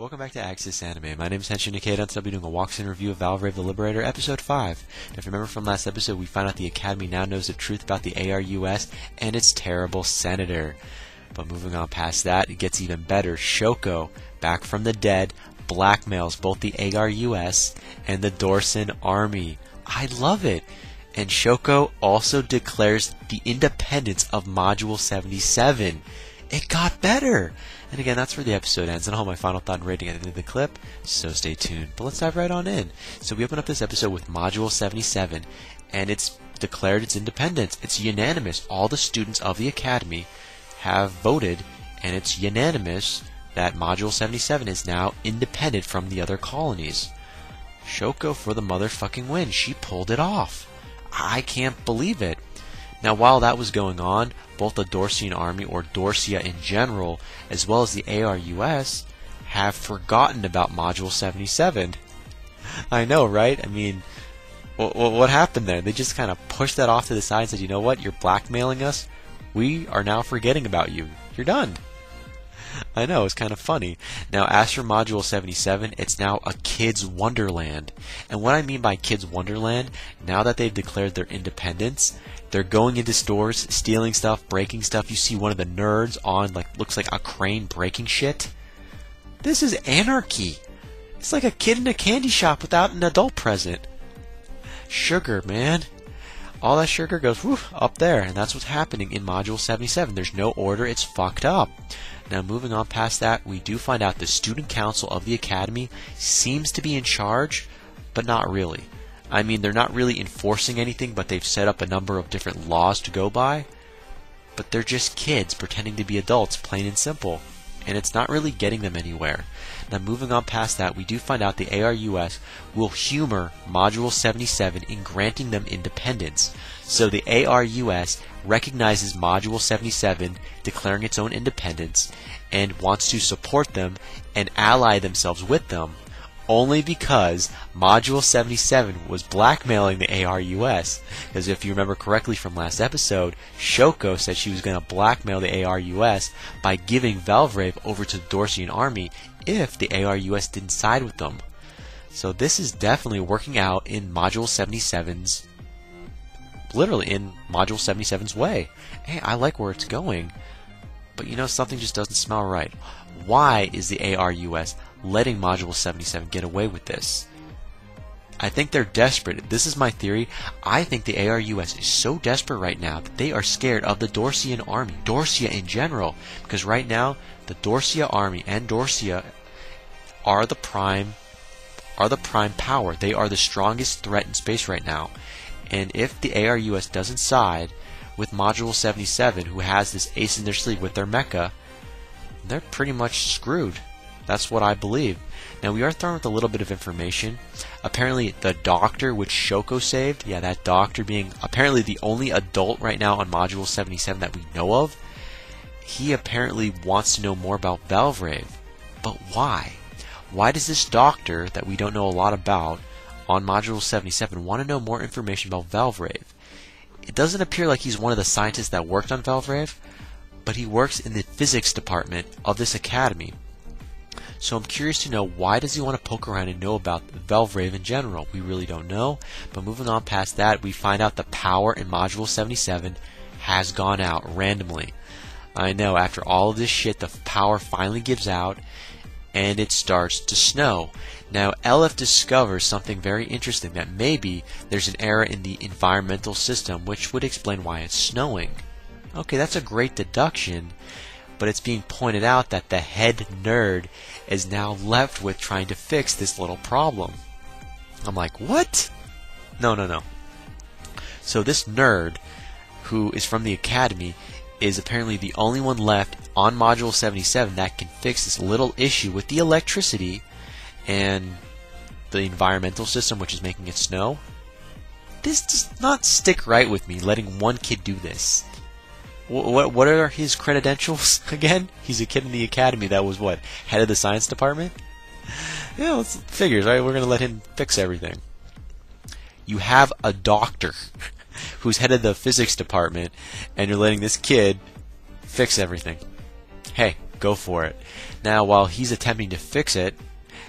Welcome back to Axis Anime. My name is Henshin Ikeda, and today I'll be doing a walk-in review of Valvrave, the Liberator, Episode 5. Now, if you remember from last episode, we found out the Academy now knows the truth about the ARUS and its terrible senator. But moving on past that, it gets even better. Shoko, back from the dead, blackmails both the ARUS and the Dorson army. I love it! And Shoko also declares the independence of Module 77. It got better! And again, that's where the episode ends, and I'll have my final thought and rating at the end of the clip, so stay tuned. But let's dive right on in. So we open up this episode with Module 77, and it's declared its independence. It's unanimous. All the students of the Academy have voted, and it's unanimous that Module 77 is now independent from the other colonies. Shoko for the motherfucking win. She pulled it off. I can't believe it. Now, while that was going on, both the Dorsian army, or Dorsia in general, as well as the ARUS, have forgotten about Module 77. I know, right? I mean, what happened there? They just kind of pushed that off to the side and said, you know what, you're blackmailing us? We are now forgetting about you. You're done. I know, it's kind of funny. Now, as for Module 77, it's now a kid's wonderland. And what I mean by kid's wonderland, now that they've declared their independence, they're going into stores, stealing stuff, breaking stuff. You see one of the nerds on, looks like a crane breaking shit. This is anarchy. It's like a kid in a candy shop without an adult present. Sugar, man. All that sugar goes up there, and that's what's happening in Module 77. There's no order, it's fucked up. Now, moving on past that, we do find out the Student Council of the Academy seems to be in charge, but not really. I mean, they're not really enforcing anything, but they've set up a number of different laws to go by. But they're just kids pretending to be adults, plain and simple. And it's not really getting them anywhere. Now, moving on past that, we do find out the ARUS will humor Module 77 in granting them independence. So the ARUS recognizes Module 77 declaring its own independence and wants to support them and ally themselves with them, only because Module 77 was blackmailing the ARUS. Because if you remember correctly from last episode, Shoko said she was going to blackmail the ARUS by giving Valvrave over to the Dorsian army if the ARUS didn't side with them. So this is definitely working out in Module 77's, literally in Module 77's way. Hey, I like where it's going, but you know, something just doesn't smell right. Why is the ARUS letting Module 77 get away with this? I think they're desperate. This is my theory. I think the ARUS is so desperate right now that they are scared of the Dorsian army, Dorsia in general, because right now the Dorsia army and Dorsia are the prime power. They are the strongest threat in space right now. And if the ARUS doesn't side with Module 77, who has this ace in their sleeve with their mecha, they're pretty much screwed. That's what I believe. Now, we are thrown with a little bit of information. Apparently, the doctor which Shoko saved, yeah, that doctor being apparently the only adult right now on Module 77 that we know of, he apparently wants to know more about Valvrave. But why? Why does this doctor that we don't know a lot about on Module 77 want to know more information about Valvrave? It doesn't appear like he's one of the scientists that worked on Valvrave, but he works in the physics department of this academy. So I'm curious to know, why does he want to poke around and know about Valvrave in general? We really don't know. But moving on past that, we find out the power in Module 77 has gone out randomly. I know, after all of this shit, the power finally gives out, and it starts to snow. Now, LF discovers something very interesting, that maybe there's an error in the environmental system, which would explain why it's snowing. Okay, that's a great deduction, but it's being pointed out that the head nerd is now left with trying to fix this little problem. I'm like, what? No. So this nerd, who is from the Academy, is apparently the only one left on Module 77 that can fix this little issue with the electricity and the environmental system, which is making it snow. This does not stick right with me, letting one kid do this. What are his credentials again? He's a kid in the Academy that was, what, head of the science department? Yeah, let's figures, right? We're going to let him fix everything. You have a doctor who's head of the physics department, and you're letting this kid fix everything. Hey, go for it. Now, while he's attempting to fix it,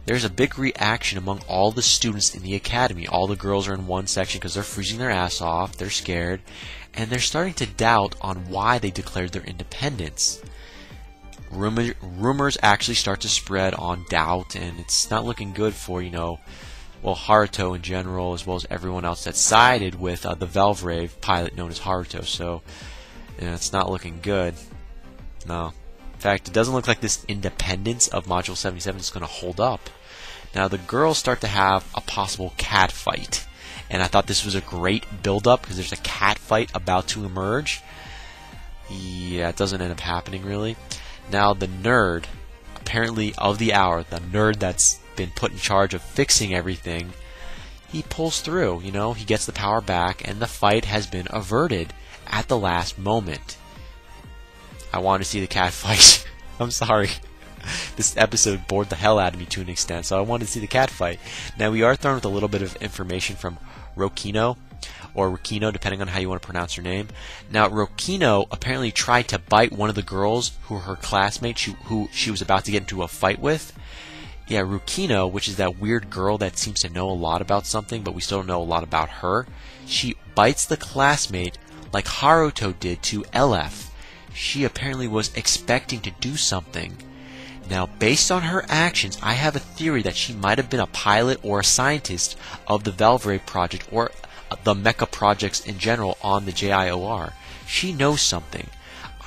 there's a big reaction among all the students in the academy. All the girls are in one section because they're freezing their ass off, they're scared, and they're starting to doubt on why they declared their independence. Rumors actually start to spread on doubt, and it's not looking good for, Haruto in general, as well as everyone else that sided with the Valvrave pilot known as Haruto. So, it's not looking good. No. In fact, it doesn't look like this independence of Module 77 is going to hold up. Now, the girls start to have a possible cat fight. And I thought this was a great build-up because there's a cat fight about to emerge. Yeah, it doesn't end up happening, really. Now, the nerd, apparently of the hour, the nerd that's been put in charge of fixing everything, he pulls through. He gets the power back, and the fight has been averted at the last moment. I want to see the cat fight. I'm sorry. This episode bored the hell out of me to an extent, so I wanted to see the cat fight. Now, we are thrown with a little bit of information from Rokino, or Rokino, depending on how you want to pronounce her name. Now, Rokino apparently tried to bite one of the girls who were her classmates, who she was about to get into a fight with. Yeah, Rokino, which is that weird girl that seems to know a lot about something, but we still don't know a lot about her. She bites the classmate like Haruto did to LF. She apparently was expecting to do something. Now, based on her actions, I have a theory that she might have been a pilot or a scientist of the Valvrave project or the mecha projects in general on the JIOR. She knows something.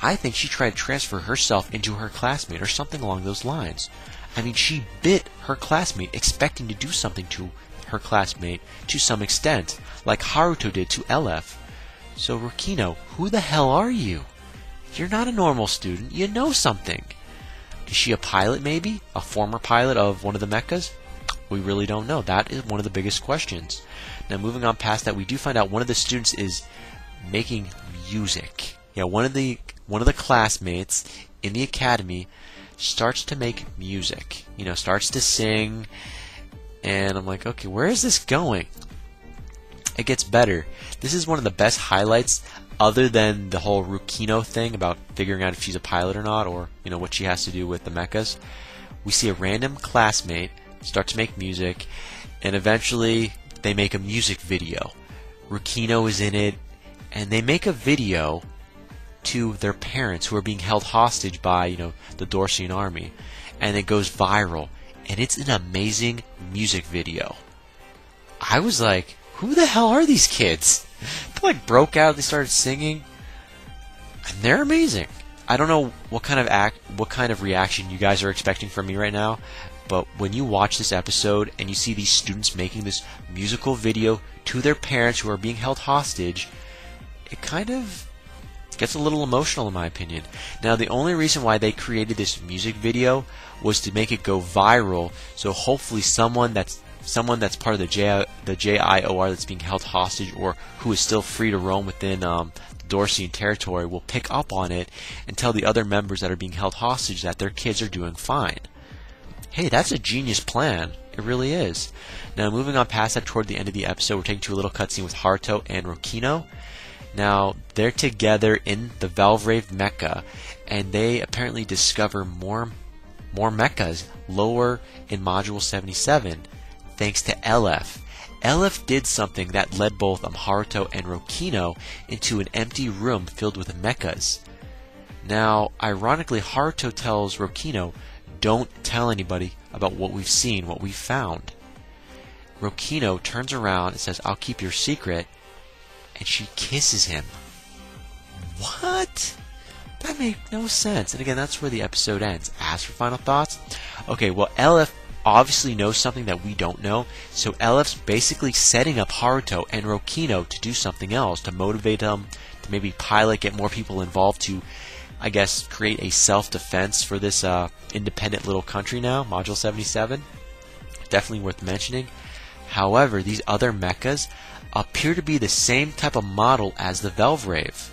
I think she tried to transfer herself into her classmate or something along those lines. I mean, she bit her classmate expecting to do something to her classmate to some extent, like Haruto did to LF. So, Rokino, who the hell are you? You're not a normal student. You know something. Is she a pilot, maybe? A former pilot of one of the mechas? We really don't know. That is one of the biggest questions. Now, moving on past that, we do find out one of the students is making music. Yeah, one of the classmates in the academy starts to make music. Starts to sing, and I'm like, okay, where is this going? It gets better. This is one of the best highlights, other than the whole Rukino thing about figuring out if she's a pilot or not, or what she has to do with the mechas. We see a random classmate start to make music, and eventually they make a music video. Rukino is in it, and they make a video to their parents who are being held hostage by the Dorsian army, and it goes viral, and it's an amazing music video. I was like, who the hell are these kids? They broke out, they started singing, and they're amazing. I don't know what kind of reaction you guys are expecting from me right now, but when you watch this episode and you see these students making this musical video to their parents who are being held hostage, it kind of gets a little emotional in my opinion. Now, the only reason why they created this music video was to make it go viral, so hopefully someone that's part of the JIOR that's being held hostage or who is still free to roam within the Dorsian territory will pick up on it and tell the other members that are being held hostage that their kids are doing fine. Hey, that's a genius plan. It really is. Now, moving on past that, toward the end of the episode, we're taking to a little cutscene with Haruto and Rokino. Now, they're together in the Valvrave mecha, and they apparently discover more mechas lower in Module 77. Thanks to LF. LF did something that led both Haruto and Rokino into an empty room filled with mechas. Now, ironically, Haruto tells Rokino, don't tell anybody about what we've seen, what we've found. Rokino turns around and says, I'll keep your secret, and she kisses him. What? That made no sense. And again, that's where the episode ends. As for final thoughts, okay, well, LF obviously knows something that we don't know, so LF's basically setting up Haruto and Rokino to do something else, to motivate them, to maybe pilot, get more people involved to, I guess, create a self-defense for this independent little country now, Module 77. Definitely worth mentioning. However, these other mechas appear to be the same type of model as the Valvrave.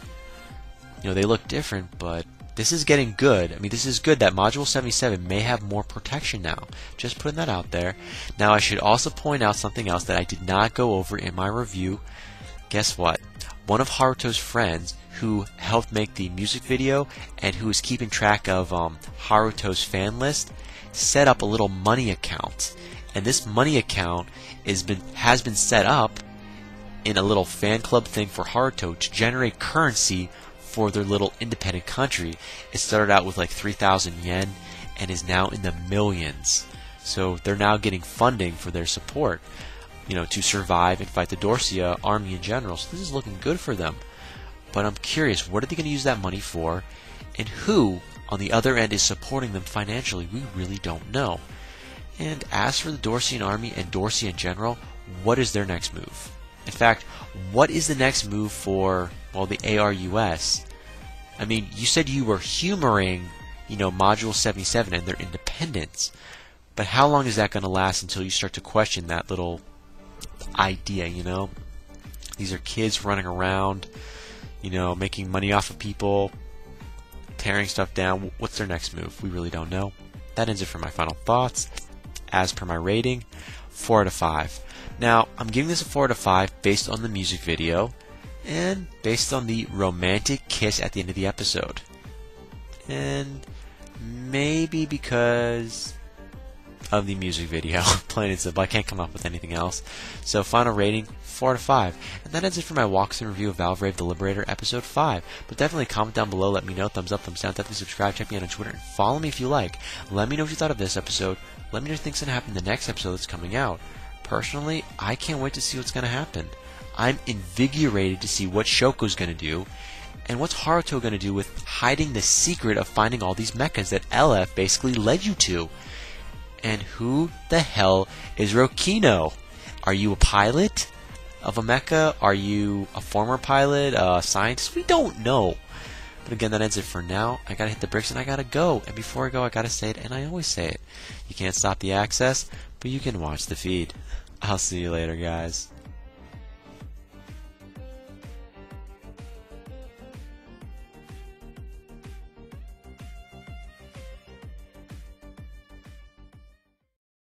They look different, but this is getting good. I mean, this is good that Module 77 may have more protection now. Just putting that out there. Now, I should also point out something else that I did not go over in my review. Guess what? One of Haruto's friends, who helped make the music video and who is keeping track of Haruto's fan list, set up a little money account. And this money account has been set up in a little fan club thing for Haruto to generate currency for their little independent country. It started out with like 3,000 yen and is now in the millions. So they're now getting funding for their support, to survive and fight the Dorsia army in general. So this is looking good for them. But I'm curious, what are they going to use that money for? And who, on the other end, is supporting them financially? We really don't know. And as for the Dorsian army and Dorsia in general, what is their next move? In fact, what is the next move for, the ARUS? I mean, you said you were humoring, Module 77 and their independence. But how long is that going to last until you start to question that little idea, These are kids running around, making money off of people, tearing stuff down. What's their next move? We really don't know. That ends it for my final thoughts. As per my rating, 4 out of 5. Now, I'm giving this a 4 out of 5 based on the music video and based on the romantic kiss at the end of the episode. And maybe because of the music video, plain and simple. I can't come up with anything else. So final rating, 4 out of 5. And that ends it for my walkthrough review of Valvrave the Liberator episode 5. But definitely comment down below, let me know, thumbs up, thumbs down, definitely subscribe, check me out on Twitter, and follow me if you like. Let me know what you thought of this episode. Let me know what you think's going to happen in the next episode that's coming out. Personally, I can't wait to see what's going to happen. I'm invigorated to see what Shoko's going to do, and what's Haruto going to do with hiding the secret of finding all these mechas that LF basically led you to. And who the hell is Rokino? Are you a pilot of a mecha? Are you a former pilot, a scientist? We don't know. But again, that ends it for now. I gotta hit the bricks and I gotta go. And before I go, I gotta say it, and I always say it. You can't stop the access, but you can watch the feed. I'll see you later, guys.